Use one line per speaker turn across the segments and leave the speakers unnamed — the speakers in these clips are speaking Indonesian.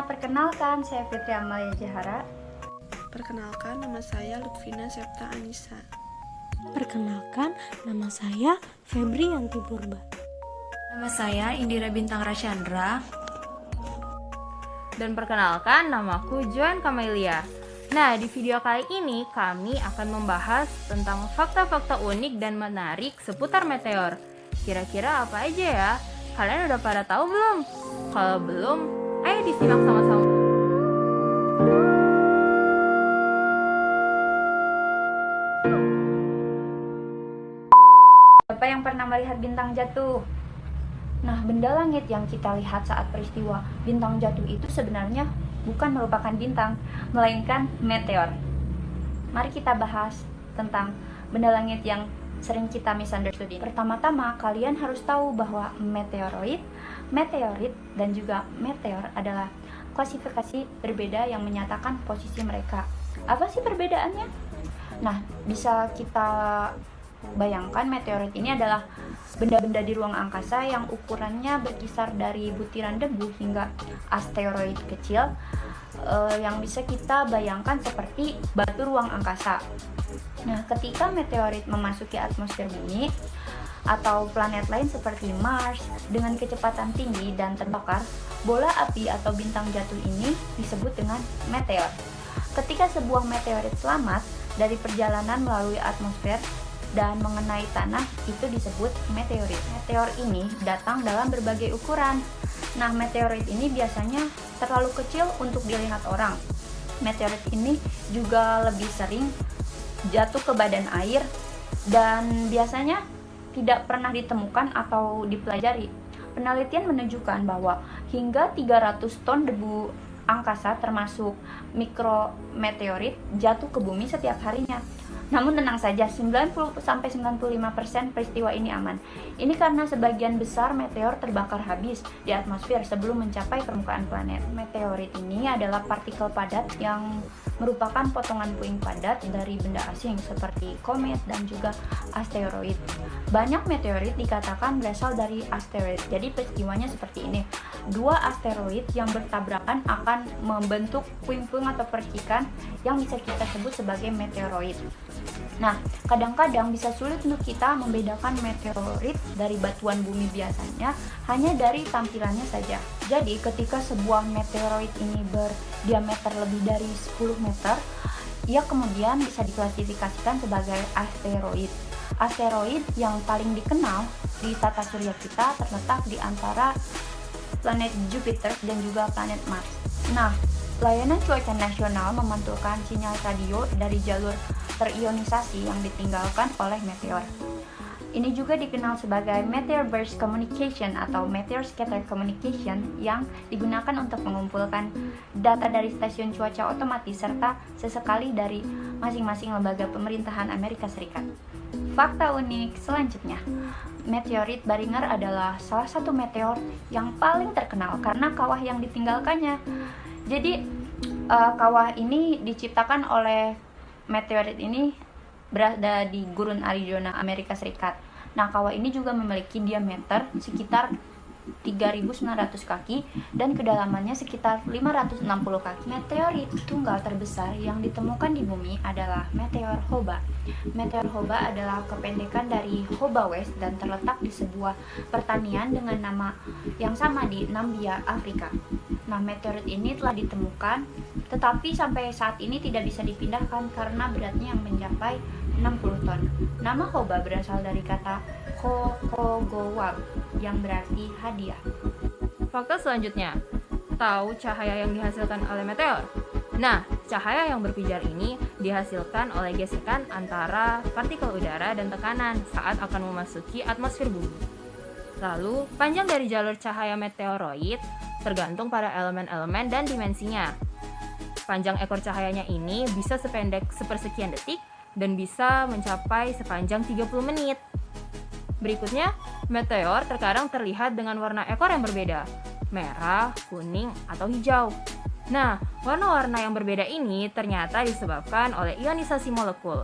perkenalkan saya Fitri Amalia Jahara.
Perkenalkan, nama saya Lutfina Septa Anissa.
Perkenalkan, nama saya Febrianti Purba.
Nama saya Indira Bintang Rasyandra.
Dan perkenalkan, namaku Joan Kamelia. Nah, di video kali ini kami akan membahas tentang fakta-fakta unik dan menarik seputar meteor. Kira-kira apa aja ya? Kalian udah pada tahu belum? Kalau belum, ayo disimak sama-sama.
Siapa yang pernah melihat bintang jatuh? Nah, benda langit yang kita lihat saat peristiwa bintang jatuh itu sebenarnya bukan merupakan bintang, melainkan meteor. Mari kita bahas tentang benda langit yang sering kita misunderstood ini. Pertama-tama, kalian harus tahu bahwa meteoroid, meteorit, dan juga meteor adalah klasifikasi berbeda yang menyatakan posisi mereka. Apa sih perbedaannya? Nah, bisa kita bayangkan meteorit ini adalah benda-benda di ruang angkasa yang ukurannya berkisar dari butiran debu hingga asteroid kecil yang bisa kita bayangkan seperti batu ruang angkasa. Nah, ketika meteorit memasuki atmosfer bumi atau planet lain seperti Mars dengan kecepatan tinggi dan terbakar, bola api atau bintang jatuh ini disebut dengan meteor. Ketika sebuah meteorit selamat dari perjalanan melalui atmosfer dan mengenai tanah, itu disebut meteorit. Meteor ini datang dalam berbagai ukuran. Nah, meteorit ini biasanya terlalu kecil untuk dilihat orang. Meteorit ini juga lebih sering jatuh ke badan air dan biasanya tidak pernah ditemukan atau dipelajari. Penelitian menunjukkan bahwa hingga 300 ton debu angkasa termasuk mikrometeorit jatuh ke bumi setiap harinya. Namun tenang saja, 90-95% peristiwa ini aman. Ini karena sebagian besar meteor terbakar habis di atmosfer sebelum mencapai permukaan planet. Meteorit ini adalah partikel padat yang merupakan potongan puing padat dari benda asing seperti komet dan juga asteroid. Banyak meteorit dikatakan berasal dari asteroid. Jadi peristiwanya seperti ini. Dua asteroid yang bertabrakan akan membentuk puing-puing atau percikan yang bisa kita sebut sebagai meteoroid. Nah, kadang-kadang bisa sulit untuk kita membedakan meteorit dari batuan bumi biasanya hanya dari tampilannya saja. Jadi, ketika sebuah meteoroid ini berdiameter lebih dari 10 meter, ia kemudian bisa diklasifikasikan sebagai asteroid. Asteroid yang paling dikenal di tata surya kita terletak di antara planet Jupiter dan juga planet Mars. Nah, layanan cuaca nasional memantulkan sinyal radio dari jalur terionisasi yang ditinggalkan oleh meteor. Ini juga dikenal sebagai meteor burst communication atau meteor scatter communication yang digunakan untuk mengumpulkan data dari stasiun cuaca otomatis serta sesekali dari masing-masing lembaga pemerintahan Amerika Serikat. Fakta unik selanjutnya, meteorit Barringer adalah salah satu meteor yang paling terkenal karena kawah yang ditinggalkannya. Jadi kawah ini diciptakan oleh meteorit ini berada di gurun Arizona, Amerika Serikat. Nah, kawah ini juga memiliki diameter sekitar 3.900 kaki dan kedalamannya sekitar 560 kaki. Meteorit tunggal terbesar yang ditemukan di bumi adalah meteor Hoba. Meteor Hoba adalah kependekan dari Hoba West dan terletak di sebuah pertanian dengan nama yang sama di Nambia, Afrika. Nah, meteorit ini telah ditemukan, tetapi sampai saat ini tidak bisa dipindahkan karena beratnya yang mencapai 60 ton. Nama Hoba berasal dari kata Kokogowab yang berarti hadiah.
Fakta selanjutnya, tahu cahaya yang dihasilkan oleh meteor? Nah, cahaya yang berpijar ini dihasilkan oleh gesekan antara partikel udara dan tekanan saat akan memasuki atmosfer bumi. Lalu, panjang dari jalur cahaya meteoroid tergantung pada elemen-elemen dan dimensinya. Panjang ekor cahayanya ini bisa sependek sepersekian detik dan bisa mencapai sepanjang 30 menit. Berikutnya, meteor terkadang terlihat dengan warna ekor yang berbeda, merah, kuning, atau hijau. Nah, warna-warna yang berbeda ini ternyata disebabkan oleh ionisasi molekul.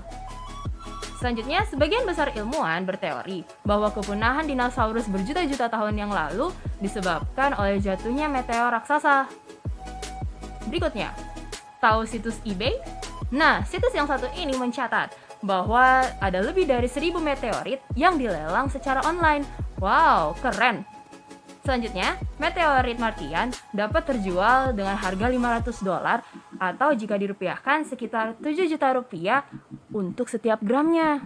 Selanjutnya, sebagian besar ilmuwan berteori bahwa kepunahan dinosaurus berjuta-juta tahun yang lalu disebabkan oleh jatuhnya meteor raksasa. berikutnya. Tahu situs eBay? Nah, situs yang satu ini mencatat bahwa ada lebih dari 1.000 meteorit yang dilelang secara online. Wow, keren! Selanjutnya, meteorit Martian dapat terjual dengan harga $500 atau jika dirupiahkan sekitar 7 juta rupiah untuk setiap gramnya.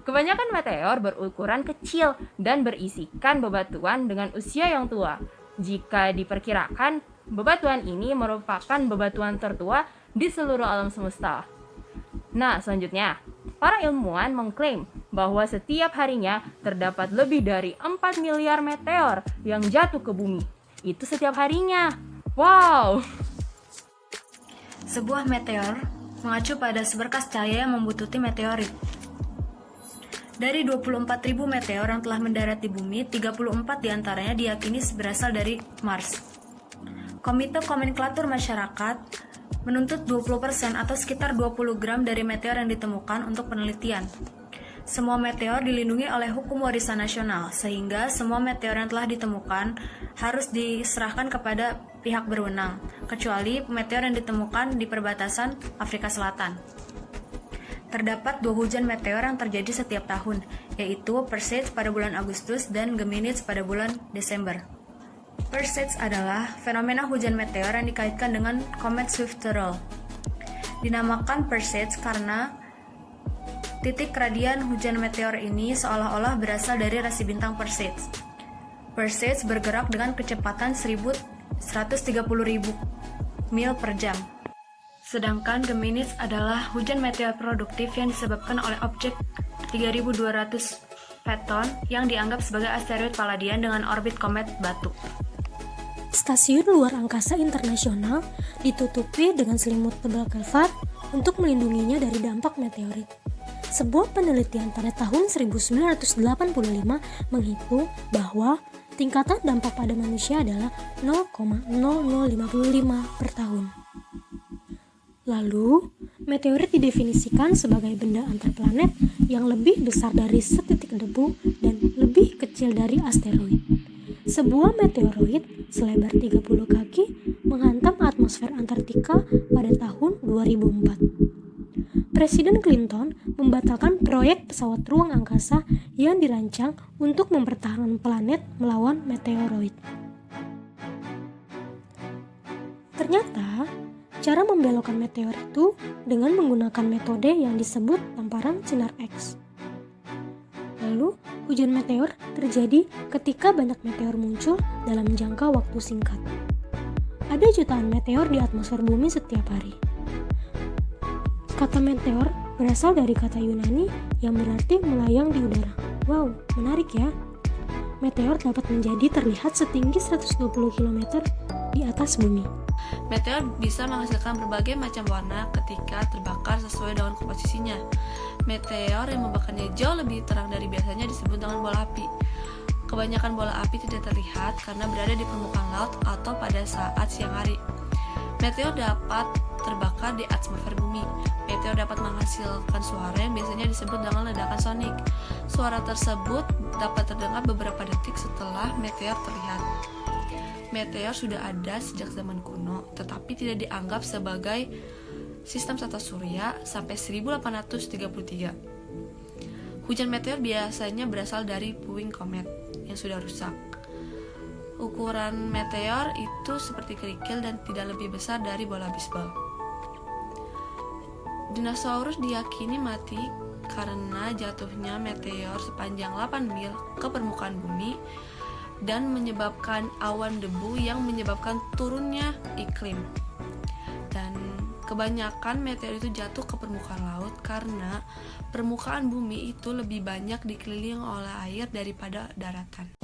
Kebanyakan meteor berukuran kecil dan berisikan bebatuan dengan usia yang tua. Jika diperkirakan, bebatuan ini merupakan bebatuan tertua di seluruh alam semesta. Nah, selanjutnya, para ilmuwan mengklaim bahwa setiap harinya terdapat lebih dari 4 miliar meteor yang jatuh ke bumi. Itu setiap harinya. Wow!
Sebuah meteor mengacu pada seberkas cahaya yang membutuhkan meteorit. Dari 24.000 meteor yang telah mendarat di bumi, 34 diantaranya diyakini berasal dari Mars. Komite Nomenklatur Masyarakat menuntut 20% atau sekitar 20 gram dari meteor yang ditemukan untuk penelitian. Semua meteor dilindungi oleh hukum warisan nasional, sehingga semua meteor yang telah ditemukan harus diserahkan kepada pihak berwenang, kecuali meteor yang ditemukan di perbatasan Afrika Selatan. Terdapat 2 hujan meteor yang terjadi setiap tahun, yaitu Perseids pada bulan Agustus dan Geminids pada bulan Desember. Perseids adalah fenomena hujan meteor yang dikaitkan dengan komet Swift-Turrell. Dinamakan Perseids karena titik radian hujan meteor ini seolah-olah berasal dari rasi bintang Perseids. Perseids bergerak dengan kecepatan 130.000 mil per jam. Sedangkan Geminids adalah hujan meteor produktif yang disebabkan oleh objek 3200 Phaethon yang dianggap sebagai asteroid Palladian dengan orbit komet batu.
Stasiun Luar Angkasa Internasional ditutupi dengan selimut tebal kevlar untuk melindunginya dari dampak meteorit. Sebuah penelitian pada tahun 1985 menghitung bahwa tingkatan dampak pada manusia adalah 0,0055 per tahun. Lalu, meteorit didefinisikan sebagai benda antar planet yang lebih besar dari setitik debu dan lebih kecil dari asteroid. Sebuah meteoroid selebar 30 kaki menghantam atmosfer Antartika pada tahun 2004. Presiden Clinton membatalkan proyek pesawat ruang angkasa yang dirancang untuk mempertahankan planet melawan meteoroid. Ternyata, cara membelokkan meteor itu dengan menggunakan metode yang disebut tamparan sinar X. Lalu, hujan meteor terjadi ketika banyak meteor muncul dalam jangka waktu singkat. Ada jutaan meteor di atmosfer bumi setiap hari. Kata meteor berasal dari kata Yunani yang berarti melayang di udara. Wow, menarik ya. Meteor dapat menjadi terlihat setinggi 120 km di atas bumi.
Meteor bisa menghasilkan berbagai macam warna ketika terbakar sesuai dengan komposisinya. Meteor yang membakarnya jauh lebih terang dari biasanya disebut dengan bola api. Kebanyakan bola api tidak terlihat karena berada di permukaan laut atau pada saat siang hari. Meteor dapat terbakar di atmosfer bumi. Meteor dapat menghasilkan suara yang biasanya disebut dengan ledakan sonik. Suara tersebut dapat terdengar beberapa detik setelah meteor terlihat. Meteor sudah ada sejak zaman kuno, tetapi tidak dianggap sebagai sistem tata surya sampai 1833. Hujan meteor biasanya berasal dari puing komet yang sudah rusak. Ukuran meteor itu seperti kerikil dan tidak lebih besar dari bola bisbol. Dinosaurus diyakini mati karena jatuhnya meteor sepanjang 8 mil ke permukaan bumi dan menyebabkan awan debu yang menyebabkan turunnya iklim. Dan kebanyakan meteor itu jatuh ke permukaan laut karena permukaan bumi itu lebih banyak dikelilingi oleh air daripada daratan.